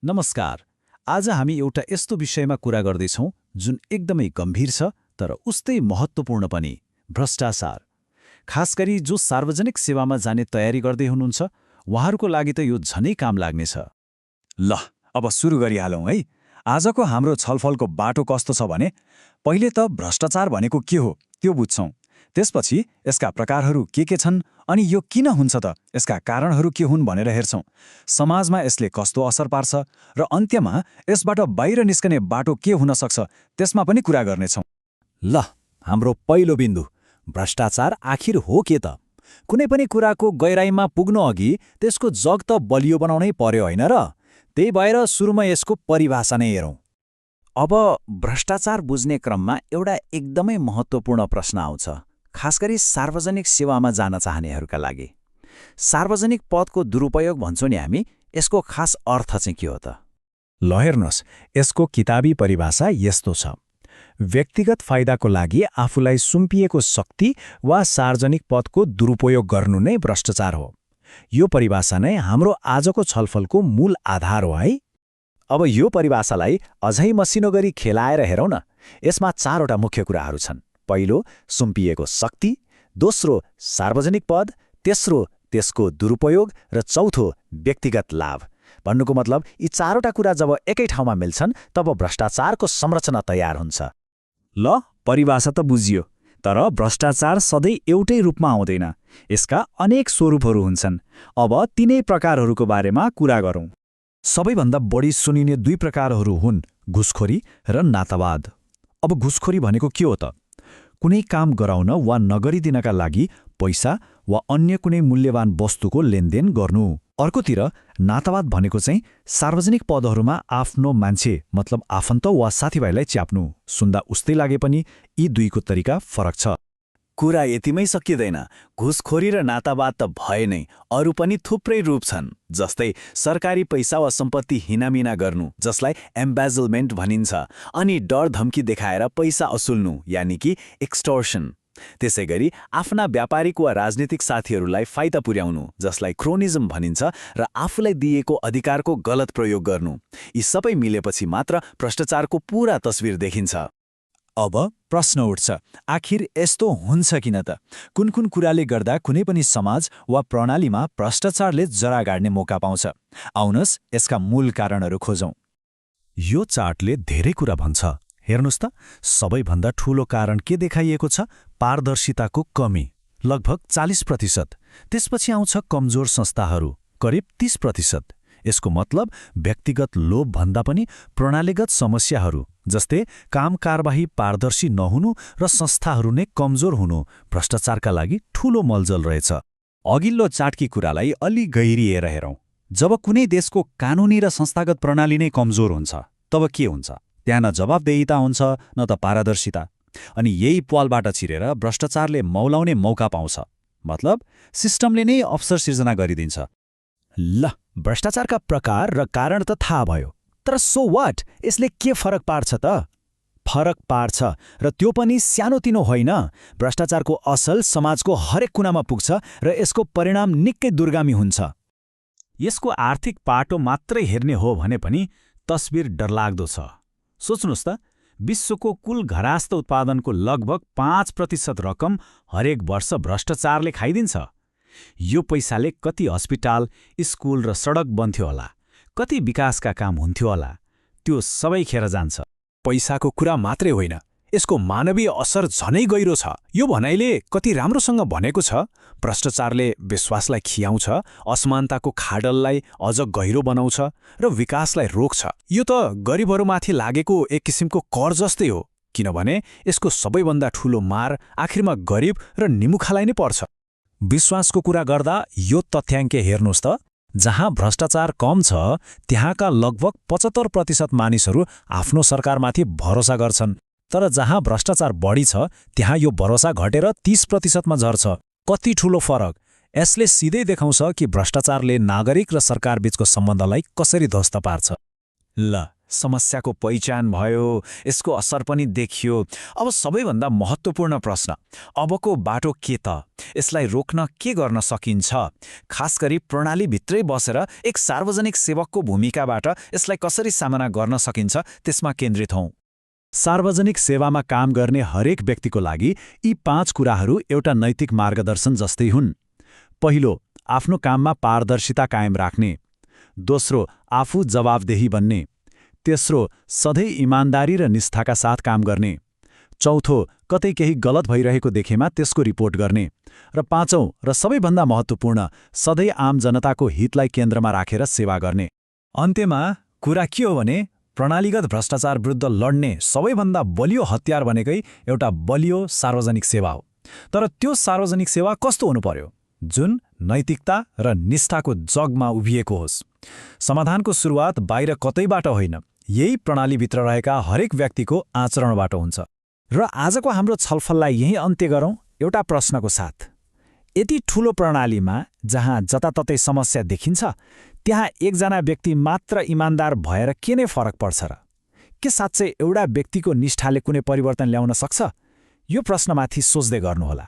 नमस्कार। आज हामी एउटा यस्तो विषयमा कुरा गर्दैछौँ जुन एकदमै गम्भीर छ तर उस्तै महत्त्वपूर्ण पनि, भ्रष्टाचार। खास गरी जो सार्वजनिक सेवामा जाने तयारी गर्दै हुनुहुन्छ, उहाँहरूको लागि त यो झनै काम लाग्नेछ। ल, अब सुरु गरिहालौँ है। आजको हाम्रो छलफलको बाटो कस्तो छ भने, पहिले त भ्रष्टाचार भनेको के हो त्यो बुझ्छौँ। त्यसपछि यसका प्रकारहरू के छन् अनि यो किन हुन्छ त, यसका कारणहरू के हुन् भनेर हेर्छौँ। समाजमा यसले कस्तो असर पार्छ र अन्त्यमा यसबाट बाहिर निस्कने बाटो के हुन सक्छ त्यसमा पनि कुरा गर्नेछौँ। ल, हाम्रो पहिलो बिन्दु, भ्रष्टाचार आखिर हो के त? कुनै पनि कुराको गहिराइमा पुग्नु अघि त्यसको जग त बलियो बनाउनै पर्यो होइन र? त्यही भएर सुरुमा यसको परिभाषा नै हेरौँ। अब भ्रष्टाचार बुझ्ने क्रममा एउटा एकदमै महत्त्वपूर्ण प्रश्न आउँछ, खास गरी सार्वजनिक सेवामा जान चाहनेहरूका लागि। सार्वजनिक पदको दुरुपयोग भन्छौँ नि हामी, यसको खास अर्थ चाहिँ के हो त? ल हेर्नुहोस्, यसको किताबी परिभाषा यस्तो छ। व्यक्तिगत फाइदाको लागि आफूलाई सुम्पिएको शक्ति वा सार्वजनिक पदको दुरुपयोग गर्नु नै भ्रष्टाचार हो। यो परिभाषा नै हाम्रो आजको छलफलको मूल आधार हो है। अब यो परिभाषालाई अझै मसिनो गरी खेलाएर हेरौँ न। यसमा चारवटा मुख्य कुराहरू छन्। पहिलो, सुम्पिएको शक्ति। दोस्रो, सार्वजनिक पद। तेस्रो, त्यसको दुरुपयोग। र चौथो, व्यक्तिगत लाभ। भन्नुको मतलब यी चारवटा कुरा जब एकै ठाउँमा मिल्छन् तब भ्रष्टाचारको संरचना तयार हुन्छ। ल, परिभाषा त बुझियो, तर भ्रष्टाचार सधैँ एउटै रूपमा आउँदैन। यसका अनेक स्वरूपहरू हुन्छन्। अब तिनै प्रकारहरूको बारेमा कुरा गरौँ। सबैभन्दा बढी सुनिने दुई प्रकारहरू हुन् घुसखोरी र नातावाद। अब घुसखोरी भनेको के हो त? कुनै काम गराउन वा नगरिदिनका लागि पैसा वा अन्य कुनै मूल्यवान वस्तुको लेनदेन गर्नु। अर्कोतिर नातावाद भनेको चाहिँ सार्वजनिक पदहरूमा आफ्नो मान्छे मतलब आफन्त वा साथीभाइलाई च्याप्नु। सुन्दा उस्तै लागे पनि यी दुईको तरिका फरक छ। कुरा यतिमै सकिँदैन। घुसखोरी र नातावाद त भए नै अरू पनि थुप्रै रूप छन्, जस्तै सरकारी पैसा वा सम्पत्ति हिनामिना गर्नु, जसलाई एम्बेजलमेन्ट भनिन्छ, अनि डर धम्की देखाएर पैसा असुल्नु यानि कि एक्सटोर्सन। त्यसैगरी आफ्ना व्यापारिक वा राजनीतिक साथीहरूलाई फाइदा पुर्याउनु, जसलाई क्रोनिजम भनिन्छ, र आफूलाई दिएको अधिकारको गलत प्रयोग गर्नु। यी सबै मिलेपछि मात्र भ्रष्टाचारको पूरा तस्बिर देखिन्छ। अब प्रश्न उठ्छ, आखिर यस्तो हुन्छ किन त? कुन कुन कुराले गर्दा कुनै पनि समाज वा प्रणालीमा भ्रष्टाचारले जरा गाड्ने मौका पाउँछ? आउनुहोस् यसका मूल कारणहरू खोजौँ। यो चार्टले धेरै कुरा भन्छ। हेर्नुहोस् त, सबैभन्दा ठूलो कारण के देखाइएको छ? पारदर्शिताको कमी, लगभग 40%। त्यसपछि आउँछ कमजोर संस्थाहरू, करिब 30%। यसको मतलब व्यक्तिगत लोभ भन्दा पनि प्रणालीगत समस्याहरू, जस्तै काम कारबाही पारदर्शी नहुनु र संस्थाहरू नै कमजोर हुनु भ्रष्टाचारका लागि ठूलो मलजल रहेछ। अघिल्लो चार्टकी कुरालाई अलि गहिरिएर हेरौँ। जब कुनै देशको कानुनी र संस्थागत प्रणाली नै कमजोर हुन्छ, तब के हुन्छ? त्यहाँ न जवाबदेहिता हुन्छ न त पारदर्शिता। अनि यही प्वालबाट छिरेर भ्रष्टाचारले मौलाउने मौका पाउँछ। मतलब सिस्टमले नै अवसर सिर्जना गरिदिन्छ। ल, भ्रष्टाचारका प्रकार र कारण त थाहा भयो, तर सो वाट? यसले के फरक पार्छ त? फरक पार्छ, र त्यो पनि सानोतिनो होइन। भ्रष्टाचारको असर समाजको हरेक कुनामा पुग्छ र यसको परिणाम निकै दुर्गामी हुन्छ। यसको आर्थिक पाटो मात्रै हेर्ने हो भने पनि तस्बिर डरलाग्दो छ। सोच्नुहोस् त, विश्वको कुल घरायस्त उत्पादनको लगभग 5% रकम हरेक वर्ष भ्रष्टाचारले खाइदिन्छ। यो पैसाले कति अस्पताल, स्कुल र सडक बन्थ्यो होला, कति विकासका काम हुन्थ्यो होला, त्यो सबै खेर जान्छ। पैसाको कुरा मात्रै होइन, यसको मानवीय असर झनै गहिरो छ। यो भनाइले कति राम्रोसँग भनेको छ, भ्रष्टाचारले विश्वासलाई खियाउँछ, असमानताको खाडललाई अझ गहिरो बनाउँछ र विकासलाई रोक्छ। यो त गरिबहरूमाथि लागेको एक किसिमको कर जस्तै हो, किनभने यसको सबैभन्दा ठूलो मार आखिरमा गरिब र निमुखालाई नै पर्छ। विश्वासको कुरा गर्दा यो तथ्याङ्क हेर्नुहोस् त, जहाँ भ्रष्टाचार कम छ त्यहाँका लगभग 75% मानिसहरू आफ्नो सरकारमाथि भरोसा गर्छन्, तर जहाँ भ्रष्टाचार बढी छ त्यहाँ यो भरोसा घटेर 30%मा झर्छ। कति ठूलो फरक! यसले सिधै देखाउँछ कि भ्रष्टाचारले नागरिक र सरकार बीचको सम्बन्धलाई कसरी ध्वस्त पार्छ। ल, समस्याको पहिचान भयो, यसको असर पनि देखियो। अब सबैभन्दा महत्त्वपूर्ण प्रश्न, अबको बाटो के त? यसलाई रोक्न के गर्न सकिन्छ? खास गरी प्रणालीभित्रै बसेर एक सार्वजनिक सेवकको भूमिकाबाट यसलाई कसरी सामना गर्न सकिन्छ त्यसमा केन्द्रित हौँ। सार्वजनिक सेवामा काम गर्ने हरेक व्यक्तिको लागि यी 5 कुराहरू एउटा नैतिक मार्गदर्शन जस्तै हुन्। पहिलो, आफ्नो काममा पारदर्शिता कायम राख्ने। दोस्रो, आफू जवाबदेही बन्ने। तेस्रो, सधैँ इमान्दारी र निष्ठाका साथ काम गर्ने। चौथो, कतै केही गलत भइरहेको देखेमा त्यसको रिपोर्ट गर्ने। र पाँचौं र सबैभन्दा महत्त्वपूर्ण, सधैँ आम जनताको हितलाई केन्द्रमा राखेर सेवा गर्ने। अन्त्यमा कुरा के हो भने प्रणालीगत भ्रष्टाचार विरुद्ध लड्ने सबैभन्दा बलियो हतियार भनेकै एउटा बलियो सार्वजनिक सेवा हो। तर त्यो सार्वजनिक सेवा कस्तो हुनु पर्यो? जुन नैतिकता र निष्ठाको जगमा उभिएको होस्। समाधानको सुरुवात बाहिर कतैबाट होइन, यही प्रणालीभित्र रहेका हरेक व्यक्तिको आचरणबाट हुन्छ। र आजको हाम्रो छलफललाई यही अन्त्य गरौँ एउटा प्रश्नको साथ। यति ठूलो प्रणालीमा जहाँ जताततै समस्या देखिन्छ, त्यहाँ एकजना व्यक्ति मात्र इमान्दार भएर के नै फरक पर्छ र? के साँच्चै एउटा व्यक्तिको निष्ठाले कुनै परिवर्तन ल्याउन सक्छ? यो प्रश्नमाथि सोच्दै गर्नुहोला।